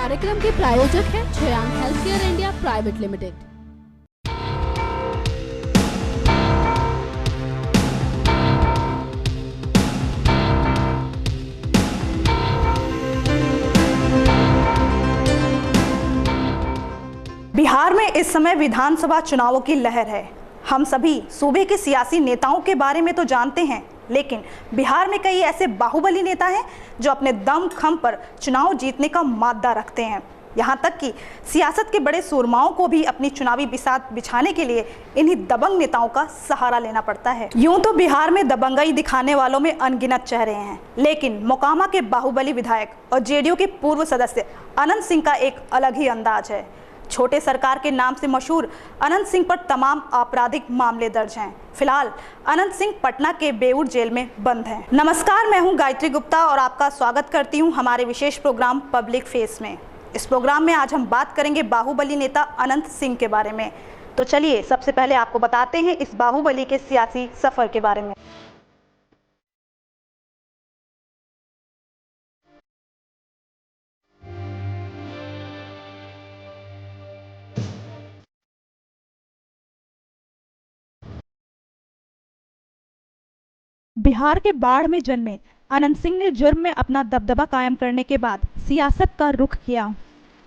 कार्यक्रम के प्रायोजक हैं छयांग healthcare India private limited. Bihar में इस समय विधानसभा चुनावों की लहर है। हम सभी सूबे के सियासी नेताओं के बारे में तो जानते हैं, लेकिन बिहार में कई ऐसे बाहुबली नेता हैं जो अपने दम खम पर चुनाव जीतने का मादा रखते हैं। यहाँ तक कि सियासत के बड़े सूरमाओं को भी अपनी चुनावी बिसात बिछाने के लिए इन्हीं दबंग नेताओं का सहारा लेना पड़ता है। यूं तो बिहार में दबंगई दिखाने वालों में अनगिनत चेहरे हैं, लेकिन मोकामा के बाहुबली विधायक और जेडीयू के पूर्व सदस्य अनंत सिंह का एक अलग ही अंदाज है। छोटे सरकार के नाम से मशहूर अनंत सिंह पर तमाम आपराधिक मामले दर्ज हैं। फिलहाल अनंत सिंह पटना के बेऊर जेल में बंद हैं। नमस्कार, मैं हूं गायत्री गुप्ता और आपका स्वागत करती हूं हमारे विशेष प्रोग्राम पब्लिक फेस में। इस प्रोग्राम में आज हम बात करेंगे बाहुबली नेता अनंत सिंह के बारे में। तो चलिए सबसे पहले आपको बताते हैं इस बाहुबली के सियासी सफर के बारे में। बिहार के बाढ़ में जन्मे अनंत सिंह ने जुर्म में अपना दबदबा कायम करने के बाद सियासत का रुख किया।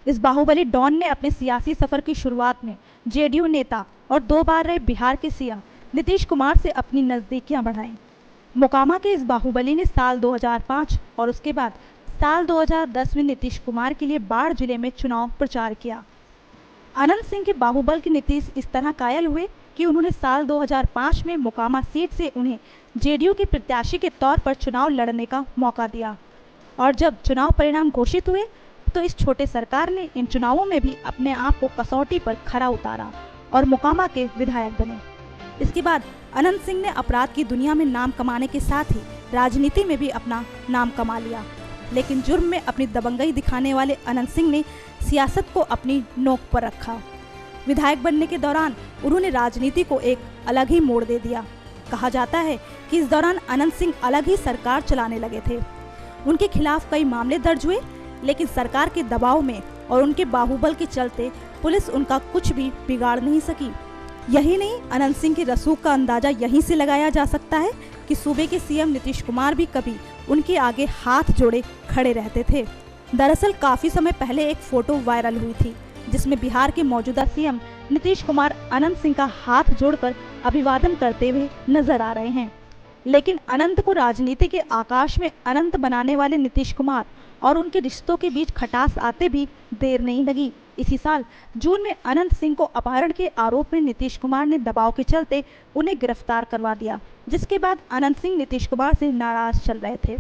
इस बाहुबली डॉन ने अपने सियासी सफर की शुरुआत में जेडीयू नेता और 2 बार रहे बिहार के सीएम नीतीश कुमार से अपनी नज़दीकियां बढ़ाई। मोकामा के इस बाहुबली ने साल 2005 और उसके बाद साल 2010 में नीतीश कुमार के लिए बाढ़ जिले में चुनाव प्रचार किया। अनंत सिंह के बाहुबल के नीतीश इस तरह कायल हुए कि उन्होंने साल 2005 में मोकामा सीट से उन्हें जेडीयू के प्रत्याशी के तौर पर चुनाव लड़ने का मौका दिया और जब चुनाव परिणाम घोषित हुए तो इस छोटे सरकार ने इन चुनावों में भी अपने आप को कसौटी पर खरा उतारा और मोकामा के विधायक बने। इसके बाद अनंत सिंह ने अपराध की दुनिया में नाम कमाने के साथ ही राजनीति में भी अपना नाम कमा लिया, लेकिन जुर्म में अपनी दबंगई दिखाने वाले अनंत सिंह ने सियासत को अपनी नोक पर रखा। विधायक बनने के दौरान उन्होंने राजनीति को एक अलग ही मोड़ दे दिया। कहा जाता है कि इस दौरान अनंत सिंह अलग ही सरकार चलाने लगे थे। उनके खिलाफ कई मामले दर्ज हुए, लेकिन सरकार के दबाव में और उनके बाहुबल के चलते पुलिस उनका कुछ भी बिगाड़ नहीं सकी। यही नहीं, अनंत सिंह के रसूख का अंदाजा यहीं से लगाया जा सकता है कि सूबे के सीएम नीतीश कुमार भी कभी उनके आगे हाथ जोड़े खड़े रहते थे। दरअसल काफी समय पहले एक फोटो वायरल हुई थी जिसमें बिहार के मौजूदा सीएम नीतीश कुमार अनंत सिंह का हाथ जोड़कर अभिवादन करते हुए नजर आ रहे हैं। लेकिन अनंत को राजनीति के आकाश में अनंत बनाने वाले नीतीश कुमार और उनके रिश्तों के बीच खटास आते भी देर नहीं लगी। इसी साल जून में अनंत सिंह को अपहरण के आरोप में नीतीश कुमार ने दबाव के चलते उन्हें गिरफ्तार करवा दिया, जिसके बाद अनंत सिंह नीतीश कुमार से नाराज चल रहे थे,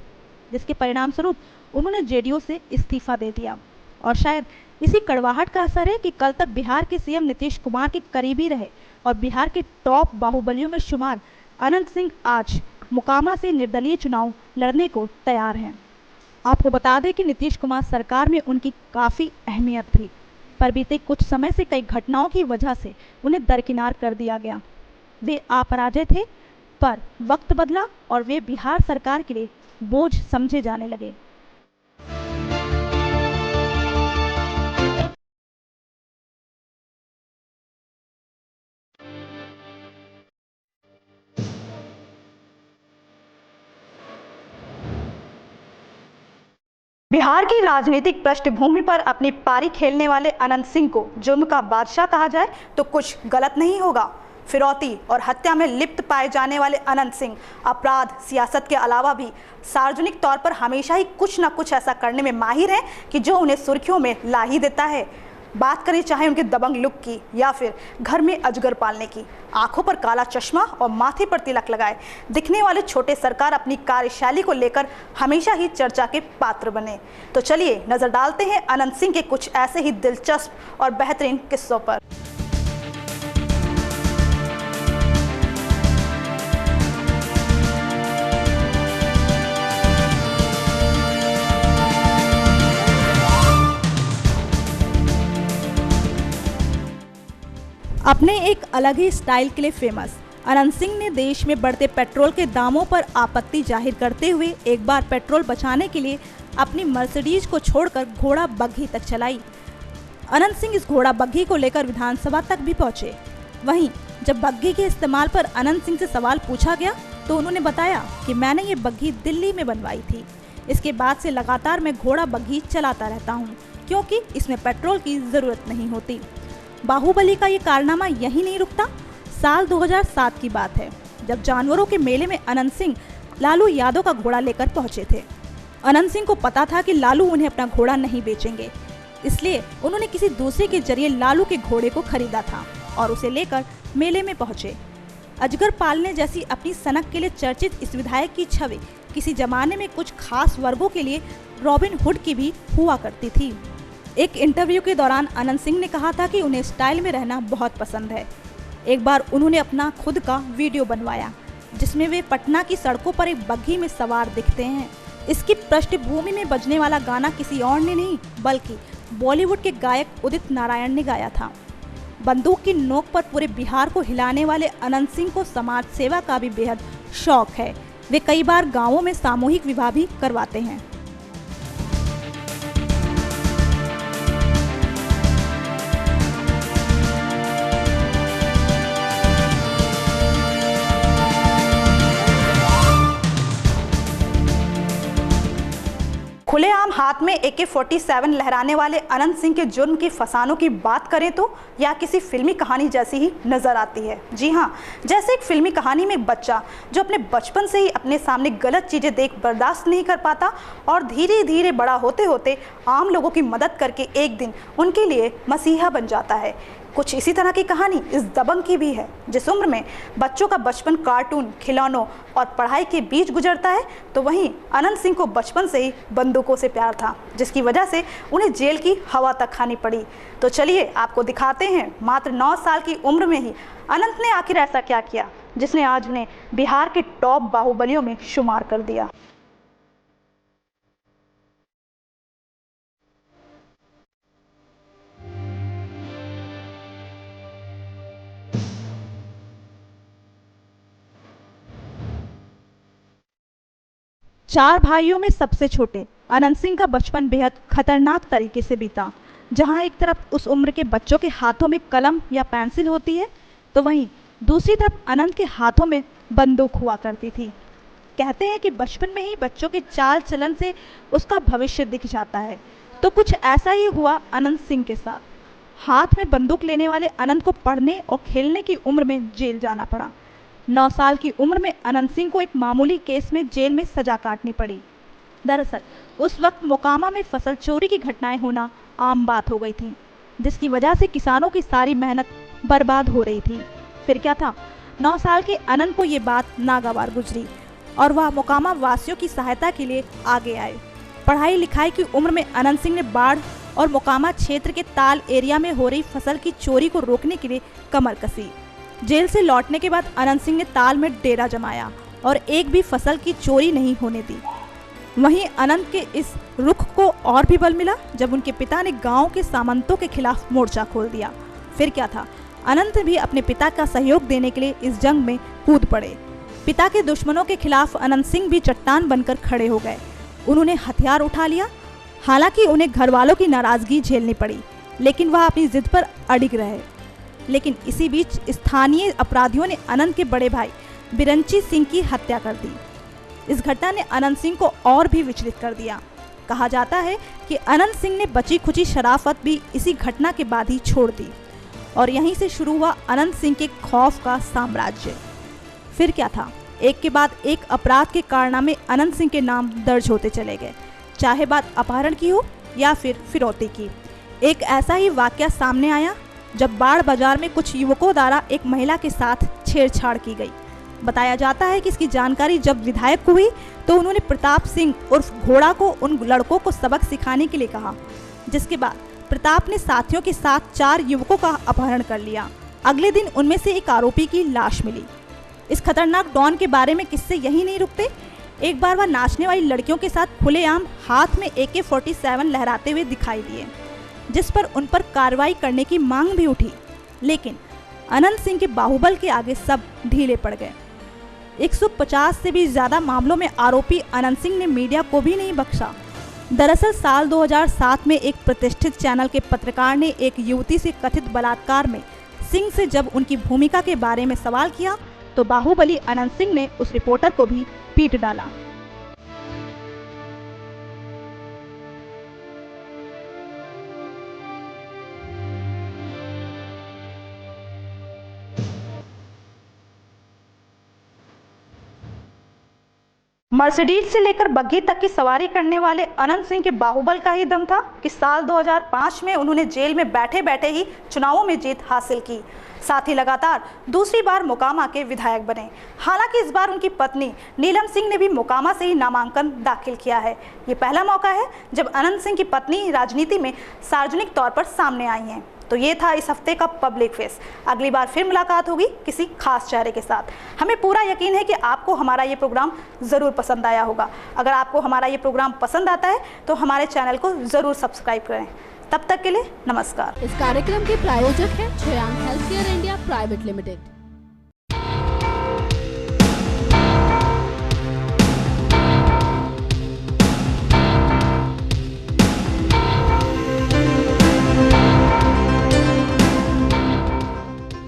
जिसके परिणाम स्वरूप उन्होंने जेडीयू से इस्तीफा दे दिया। और शायद इसी कड़वाहट का असर है कि कल तक बिहार के सीएम नीतीश कुमार के करीबी रहे और बिहार के टॉप बाहुबलियों में शुमार अनंत सिंह आज मोकामा से निर्दलीय चुनाव लड़ने को तैयार हैं। आपको बता दें कि नीतीश कुमार सरकार में उनकी काफ़ी अहमियत थी, पर बीते कुछ समय से कई घटनाओं की वजह से उन्हें दरकिनार कर दिया गया। वे अपराजित थे, पर वक्त बदला और वे बिहार सरकार के लिए बोझ समझे जाने लगे। बिहार की राजनीतिक पृष्ठभूमि पर अपनी पारी खेलने वाले अनंत सिंह को जुर्म का बादशाह कहा जाए तो कुछ गलत नहीं होगा। फिरौती और हत्या में लिप्त पाए जाने वाले अनंत सिंह अपराध, सियासत के अलावा भी सार्वजनिक तौर पर हमेशा ही कुछ न कुछ ऐसा करने में माहिर हैं कि जो उन्हें सुर्खियों में ला ही देता है। बात करें चाहे उनके दबंग लुक की या फिर घर में अजगर पालने की, आंखों पर काला चश्मा और माथे पर तिलक लगाए दिखने वाले छोटे सरकार अपनी कार्यशैली को लेकर हमेशा ही चर्चा के पात्र बने। तो चलिए नजर डालते हैं अनंत सिंह के कुछ ऐसे ही दिलचस्प और बेहतरीन किस्सों पर। अपने एक अलग ही स्टाइल के लिए फेमस अनंत सिंह ने देश में बढ़ते पेट्रोल के दामों पर आपत्ति जाहिर करते हुए एक बार पेट्रोल बचाने के लिए अपनी मर्सिडीज को छोड़कर घोड़ा बग्घी तक चलाई। अनंत सिंह इस घोड़ा बग्घी को लेकर विधानसभा तक भी पहुंचे। वहीं जब बग्घी के इस्तेमाल पर अनंत सिंह से सवाल पूछा गया तो उन्होंने बताया कि मैंने ये बग्घी दिल्ली में बनवाई थी। इसके बाद से लगातार मैं घोड़ा बग्घी चलाता रहता हूँ क्योंकि इसमें पेट्रोल की जरूरत नहीं होती। बाहुबली का ये कारनामा यही नहीं रुकता। साल 2007 की बात है जब जानवरों के मेले में अनंत सिंह लालू यादव का घोड़ा लेकर पहुंचे थे। अनंत सिंह को पता था कि लालू उन्हें अपना घोड़ा नहीं बेचेंगे, इसलिए उन्होंने किसी दूसरे के जरिए लालू के घोड़े को खरीदा था और उसे लेकर मेले में पहुंचे। अजगर पालने जैसी अपनी सनक के लिए चर्चित इस विधायक की छवि किसी जमाने में कुछ खास वर्गों के लिए रॉबिन हुड की भी हुआ करती थी। एक इंटरव्यू के दौरान अनंत सिंह ने कहा था कि उन्हें स्टाइल में रहना बहुत पसंद है। एक बार उन्होंने अपना खुद का वीडियो बनवाया जिसमें वे पटना की सड़कों पर एक बग्घी में सवार दिखते हैं। इसकी पृष्ठभूमि में बजने वाला गाना किसी और ने नहीं बल्कि बॉलीवुड के गायक उदित नारायण ने गाया था। बंदूक की नोक पर पूरे बिहार को हिलाने वाले अनंत सिंह को समाज सेवा का भी बेहद शौक है। वे कई बार गांवों में सामूहिक विवाह भी करवाते हैं। खुलेआम हाथ में AK-47 लहराने वाले अनंत सिंह के जुर्म की फसानों की बात करें तो यह किसी फिल्मी कहानी जैसी ही नजर आती है। जी हाँ, जैसे एक फिल्मी कहानी में एक बच्चा जो अपने बचपन से ही अपने सामने गलत चीज़ें देख बर्दाश्त नहीं कर पाता और धीरे धीरे बड़ा होते होते आम लोगों की मदद करके एक दिन उनके लिए मसीहा बन जाता है। कुछ इसी तरह की कहानी इस दबंग की भी है। जिस उम्र में बच्चों का बचपन कार्टून, खिलौनों और पढ़ाई के बीच गुजरता है तो वहीं अनंत सिंह को बचपन से ही बंदूकों से प्यार था जिसकी वजह से उन्हें जेल की हवा तक खानी पड़ी। तो चलिए आपको दिखाते हैं मात्र 9 साल की उम्र में ही अनंत ने आखिर ऐसा क्या किया जिसने आज उन्हें बिहार के टॉप बाहुबलियों में शुमार कर दिया। चार भाइयों में सबसे छोटे अनंत सिंह का बचपन बेहद खतरनाक तरीके से बीता। जहां एक तरफ उस उम्र के बच्चों के हाथों में कलम या पेंसिल होती है तो वहीं दूसरी तरफ अनंत के हाथों में बंदूक हुआ करती थी। कहते हैं कि बचपन में ही बच्चों के चाल चलन से उसका भविष्य दिख जाता है, तो कुछ ऐसा ही हुआ अनंत सिंह के साथ। हाथ में बंदूक लेने वाले अनंत को पढ़ने और खेलने की उम्र में जेल जाना पड़ा। 9 साल की उम्र में अनंत सिंह को एक मामूली केस में जेल में सजा काटनी पड़ी। दरअसल उस वक्त मोकामा में फसल चोरी की घटनाएं होना आम बात हो गई थी, जिसकी वजह से किसानों की सारी मेहनत बर्बाद हो रही थी। फिर क्या था, 9 साल के अनंत को ये बात नागवार गुजरी और वह मोकामा वासियों की सहायता के लिए आगे आए। पढ़ाई लिखाई की उम्र में अनंत सिंह ने बाढ़ और मोकामा क्षेत्र के ताल एरिया में हो रही फसल की चोरी को रोकने के लिए कमर कसी। जेल से लौटने के बाद अनंत सिंह ने ताल में डेरा जमाया और एक भी फसल की चोरी नहीं होने दी। वहीं अनंत के इस रुख को और भी बल मिला जब उनके पिता ने गांव के सामंतों के खिलाफ मोर्चा खोल दिया। फिर क्या था, अनंत भी अपने पिता का सहयोग देने के लिए इस जंग में कूद पड़े। पिता के दुश्मनों के खिलाफ अनंत सिंह भी चट्टान बनकर खड़े हो गए। उन्होंने हथियार उठा लिया। हालांकि उन्हें घर वालों की नाराजगी झेलनी पड़ी, लेकिन वह अपनी जिद पर अडिग रहे। लेकिन इसी बीच स्थानीय अपराधियों ने अनंत के बड़े भाई बिरंची सिंह की हत्या कर दी। इस घटना ने अनंत सिंह को और भी विचलित कर दिया। कहा जाता है कि अनंत सिंह ने बची खुची शराफत भी इसी घटना के बाद ही छोड़ दी और यहीं से शुरू हुआ अनंत सिंह के खौफ का साम्राज्य। फिर क्या था, एक के बाद एक अपराध के कारनामे अनंत सिंह के नाम दर्ज होते चले गए, चाहे बात अपहरण की हो या फिर फिरौती की। एक ऐसा ही वाकया सामने आया जब बाढ़ बाजार में कुछ युवकों द्वारा एक महिला के साथ छेड़छाड़ की गई। बताया जाता है कि इसकी जानकारी जब विधायक को हुई तो उन्होंने प्रताप सिंह उर्फ घोड़ा को उन लड़कों को सबक सिखाने के लिए कहा, जिसके बाद प्रताप ने साथियों के साथ 4 युवकों का अपहरण कर लिया। अगले दिन उनमें से एक आरोपी की लाश मिली। इस खतरनाक डॉन के बारे में किस्से यही नहीं रुकते। एक बार वह नाचने वाली लड़कियों के साथ खुलेआम हाथ में AK-47 लहराते हुए दिखाई दिए, जिस पर उन पर कार्रवाई करने की मांग भी उठी। लेकिन अनंत सिंह के बाहुबल के आगे सब ढीले पड़ गए। 150 से भी ज्यादा मामलों में आरोपी अनंत सिंह ने मीडिया को भी नहीं बख्शा। दरअसल साल 2007 में एक प्रतिष्ठित चैनल के पत्रकार ने एक युवती से कथित बलात्कार में सिंह से जब उनकी भूमिका के बारे में सवाल किया तो बाहुबली अनंत सिंह ने उस रिपोर्टर को भी पीट डाला। मर्सिडीज से लेकर बग्घी तक की सवारी करने वाले अनंत सिंह के बाहुबल का ही दम था कि साल 2005 में उन्होंने जेल में बैठे बैठे ही चुनावों में जीत हासिल की। साथ ही लगातार दूसरी बार मोकामा के विधायक बने। हालांकि इस बार उनकी पत्नी नीलम सिंह ने भी मोकामा से ही नामांकन दाखिल किया है। ये पहला मौका है जब अनंत सिंह की पत्नी राजनीति में सार्वजनिक तौर पर सामने आई हैं। तो ये था इस हफ्ते का पब्लिक फेस। अगली बार फिर मुलाकात होगी किसी खास चेहरे के साथ। हमें पूरा यकीन है कि आपको हमारा ये प्रोग्राम ज़रूर पसंद आया होगा। अगर आपको हमारा ये प्रोग्राम पसंद आता है तो हमारे चैनल को ज़रूर सब्सक्राइब करें। तब तक के लिए नमस्कार। इस कार्यक्रम के प्रायोजक हैं Shreyank health care India private limited.